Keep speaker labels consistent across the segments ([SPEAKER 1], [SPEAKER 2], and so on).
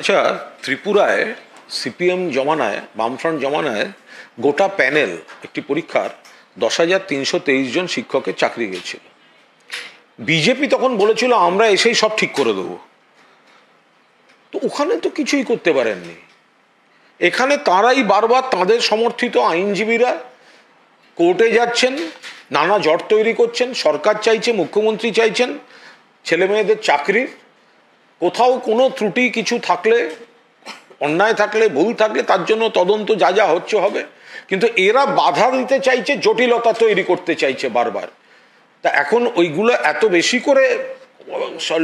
[SPEAKER 1] আচ্ছা, ত্রিপুরায় সিপিএম জমানায়, বামফ্রন্ট জমানায় গোটা প্যানেল একটি পরীক্ষার 10,323 জন শিক্ষকের চাকরি গেছিল। বিজেপি তখন বলেছিল আমরা এসেই সব ঠিক করে দেবো। তো ওখানে তো কিছুই করতে পারেননি। এখানে তারাই বারবার তাদের সমর্থিত আইনজীবীরা কোর্টে যাচ্ছেন, নানা জট তৈরি করছেন, সরকার চাইছে, মুখ্যমন্ত্রী চাইছেন ছেলে মেয়েদের চাকরির। কোথাও কোনো ত্রুটি কিছু থাকলে, অন্যায় থাকলে, ভুল থাকলে তার জন্য তদন্ত যা যা হচ্ছে হবে, কিন্তু এরা বাধা দিতে চাইছে, জটিলতা তৈরি করতে চাইছে বারবার। তা এখন ওইগুলো এত বেশি করে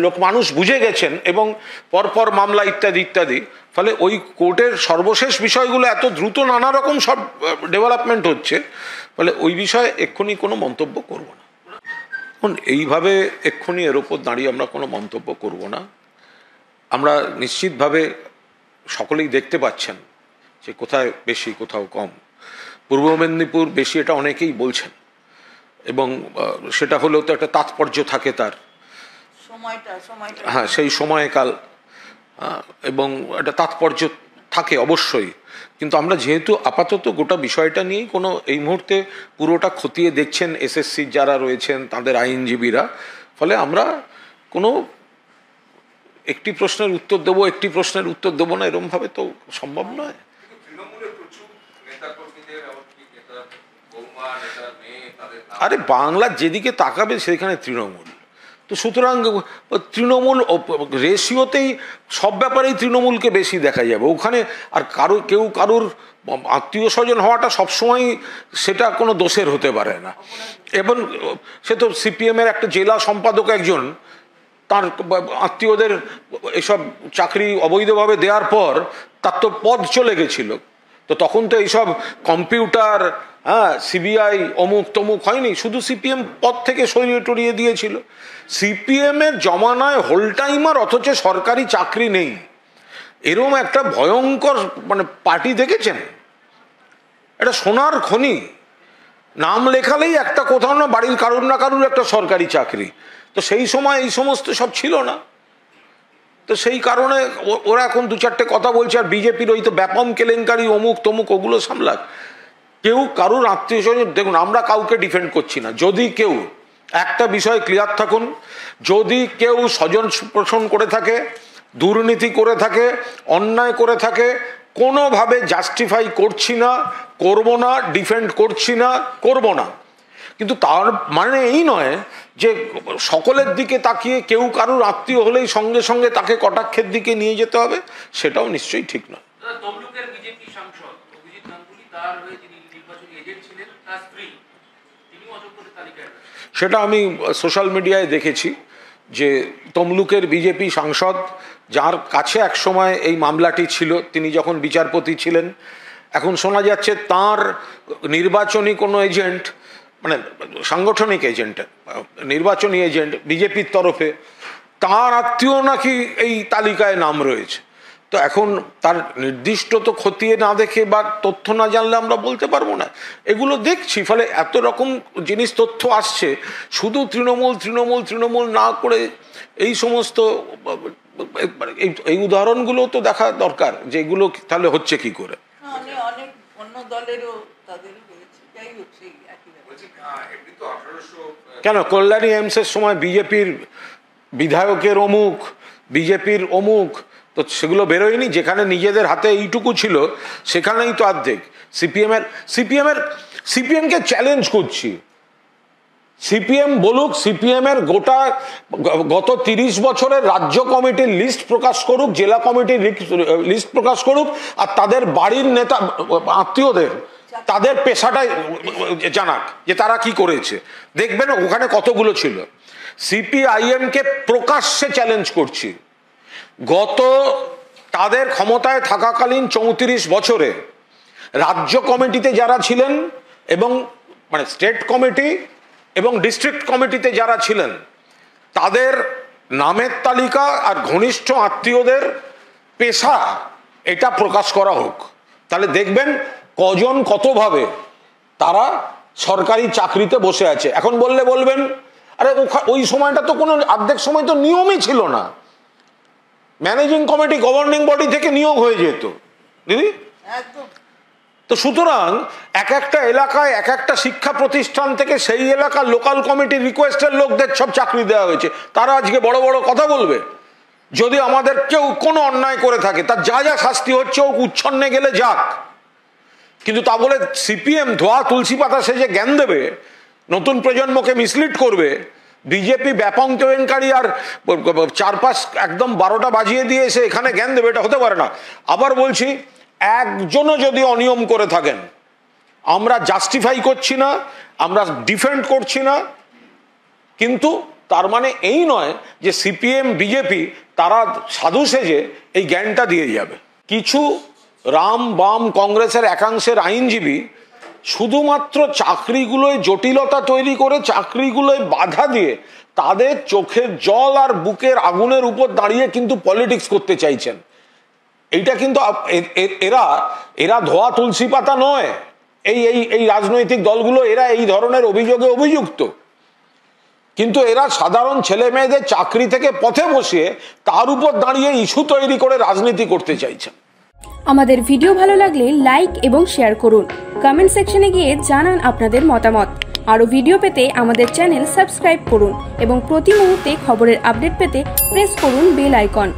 [SPEAKER 1] লোক মানুষ বুঝে গেছেন এবং পরপর মামলা ইত্যাদি ইত্যাদি, ফলে ওই কোর্টের সর্বশেষ বিষয়গুলো এত দ্রুত নানা রকম সব ডেভেলপমেন্ট হচ্ছে, ফলে ওই বিষয়ে এক্ষুনি কোনো মন্তব্য করব না। এইভাবে এক্ষুনি এর ওপর দাঁড়িয়ে আমরা কোনো মন্তব্য করব না। আমরা নিশ্চিতভাবে সকলেই দেখতে পাচ্ছেন যে কোথায় বেশি কোথাও কম। পূর্ব মেদিনীপুর বেশি, এটা অনেকেই বলছেন, এবং সেটা হলেও তো একটা তাৎপর্য থাকে তার, হ্যাঁ, সেই সময়কাল, এবং একটা তাৎপর্য থাকে অবশ্যই। কিন্তু আমরা যেহেতু আপাতত গোটা বিষয়টা নিয়েই কোনো এই মুহূর্তে পুরোটা খতিয়ে দেখছেন এসএসসির যারা রয়েছেন, তাদের আইনজীবীরা, ফলে আমরা কোনো একটি প্রশ্নের উত্তর দেবো, একটি প্রশ্নের উত্তর দেবো না, এরকমভাবে তো সম্ভব নয়। আরে বাংলার যেদিকে তাকাবে সেখানে তৃণমূল, তো সুতরাং তৃণমূল রেশিওতেই সব ব্যাপারেই তৃণমূলকে বেশি দেখা যাবে ওখানে। আর কেউ কারুর আত্মীয় স্বজন হওয়াটা সবসময় সেটা কোনো দোষের হতে পারে না। এবং সে তো সিপিএমের একটা জেলা সম্পাদক একজন, তার আত্মীয়দের এসব চাকরি অবৈধভাবে দেওয়ার পর তার তো পদ চলে গেছিল, তো তখন তো এইসব কম্পিউটার, হ্যাঁ, সিবিআই অমুক তমুক হয়নি, শুধু সিপিএম পদ থেকে সরিয়ে টরিয়ে দিয়েছিল। সিপিএমের জমানায় হোল টাইমার, অথচ সরকারি চাকরি নেই, এরম একটা ভয়ঙ্কর পার্টি দেখেছেন? এটা সোনার খনি, নাম লেখালেই একটা কোথাও না বাড়ির কারুর না কারুর একটা সরকারি চাকরি। তো সেই সময় এই সমস্ত সব ছিল না, তো সেই কারণে ওরা এখন দু চারটে কথা বলছে। আর বিজেপির ওই তো ব্যাপম কেলেঙ্কারি অমুক তমুক, ওগুলো সামলাক। কেউ কারুর আত্মীয় স্বজন, দেখুন আমরা কাউকে ডিফেন্ড করছি না, যদি কেউ একটা বিষয় ক্লিয়ার থাকুন, যদি কেউ স্বজন পোষণ করে থাকে, দুর্নীতি করে থাকে, অন্যায় করে থাকে, কোনোভাবে জাস্টিফাই করছি না, করব না, ডিফেন্ড করছি না, করব না, কিন্তু তার মানে এই নয় যে সকলের দিকে তাকিয়ে কেউ কারুর আত্মীয় হলেই সঙ্গে সঙ্গে তাকে কটাক্ষের দিকে নিয়ে যেতে হবে, সেটাও নিশ্চয়ই ঠিক নয়। সেটা আমি সোশ্যাল মিডিয়ায় দেখেছি যে তমলুকের বিজেপি সাংসদ, যার কাছে একসময় এই মামলাটি ছিল, তিনি যখন বিচারপতি ছিলেন, এখন শোনা যাচ্ছে তার নির্বাচনী কোনো এজেন্ট, সাংগঠনিক এজেন্ট, নির্বাচনী এজেন্ট বিজেপির তরফে, তার আত্মীয় নাকি এই তালিকায় নাম রয়েছে। তো এখন তার নির্দিষ্ট তো খতিয়ে না দেখে বা তথ্য না জানলে আমরা বলতে পারবো না। এগুলো দেখছি, ফলে এত রকম জিনিস তথ্য আসছে, শুধু তৃণমূল তৃণমূল তৃণমূল না করে এই সমস্ত এই উদাহরণগুলো তো দেখা দরকার যে এগুলো তাহলে হচ্ছে কি করে। কেন কল্যাণী এমসের সময় বিজেপির বিধায়কের অমুক, বিজেপির অমুক, তো সেগুলো বেরোয়নি? যেখানে নিজেদের হাতে এইটুকু ছিল সেখানেই তো অর্ধেক। সিপিএমকে চ্যালেঞ্জ করছি, সিপিএম বলুক, সিপিএম এর গত 30 বছরের রাজ্য কমিটির লিস্ট প্রকাশ করুক, জেলা কমিটির লিস্ট প্রকাশ করুক, আর তাদের বাড়ির নেতা আত্মীয়দের তাদের পেশাটাই জানাক যে তারা কি করেছে, দেখবেন ওখানে কতগুলো ছিল। সিপিআইএমকে প্রকাশ্যে চ্যালেঞ্জ করছি, তাদের ক্ষমতায় থাকাকালীন 34 বছরে রাজ্য কমিটিতে যারা ছিলেন এবং স্টেট কমিটি এবং ডিস্ট্রিক্ট কমিটিতে যারা ছিলেন, তাদের নামের তালিকা আর ঘনিষ্ঠ আত্মীয়দের পেশা এটা প্রকাশ করা হোক, তাহলে দেখবেন কজন কতভাবে তারা সরকারি চাকরিতে বসে আছে। এখন বলবেন আরে ওই সময়টা তো কোনো অর্ধেক সময় তো নিয়মই ছিল না, ম্যানেজিং কমিটি গভর্নিং বডি থেকে নিয়োগ হয়ে যেত দিদি। তো সুতরাং এক একটা এলাকায় এক একটা শিক্ষা প্রতিষ্ঠান থেকে সেই এলাকার লোকাল কমিটির রিকোয়েস্টের লোকদের সব চাকরি দেওয়া হয়েছে। তারা আজকে বড় বড় কথা বলবে যদি আমাদের কেউ কোনো অন্যায় করে থাকে, তার যা যা শাস্তি হচ্ছে ও উচ্ছন্নে গেলে যাক। কিন্তু তা বলে সিপিএম ধোয়া তুলসী পাতা সেজে জ্ঞান দেবে, নতুন প্রজন্মকে মিসলিড করবে, বিজেপি ব্যাপং কেলেঙ্কারি আর চারপাশ একদম 12টা বাজিয়ে দিয়ে এসে এখানে জ্ঞান দেবে, এটা হতে পারে না। আবার বলছি, একজনও যদি অনিয়ম করে থাকেন, আমরা জাস্টিফাই করছি না, আমরা ডিফেন্ড করছি না, কিন্তু তার মানে এই নয় যে সিপিএম বিজেপি তারা সাধু সেজে এই জ্ঞানটা দিয়ে যাবে। কিছু রাম বাম কংগ্রেসের একাংশের আইনজীবী শুধুমাত্র চাকরিগুলোয় জটিলতা তৈরি করে, চাকরিগুলোয় বাধা দিয়ে তাদের চোখের জল আর বুকের আগুনের উপর দাঁড়িয়ে কিন্তু পলিটিক্স করতে চাইছেন। এইটা কিন্তু এরা ধোয়া তুলসী পাতা নয়। এই রাজনৈতিক দলগুলো এরা এই ধরনের অভিযোগে অভিযুক্ত, কিন্তু এরা সাধারণ ছেলে মেয়েদের চাকরি থেকে পথে বসিয়ে তার উপর দাঁড়িয়ে ইস্যু তৈরি করে রাজনীতি করতে চাইছেন।
[SPEAKER 2] আমাদের ভিডিও ভালো লাগলে লাইক এবং শেয়ার করুন। কমেন্ট সেকশনে গিয়ে জানান আপনাদের মতামত। আরও ভিডিও পেতে আমাদের চ্যানেল সাবস্ক্রাইব করুন এবং প্রতি মুহূর্তে খবরের আপডেট পেতে প্রেস করুন বেল আইকন।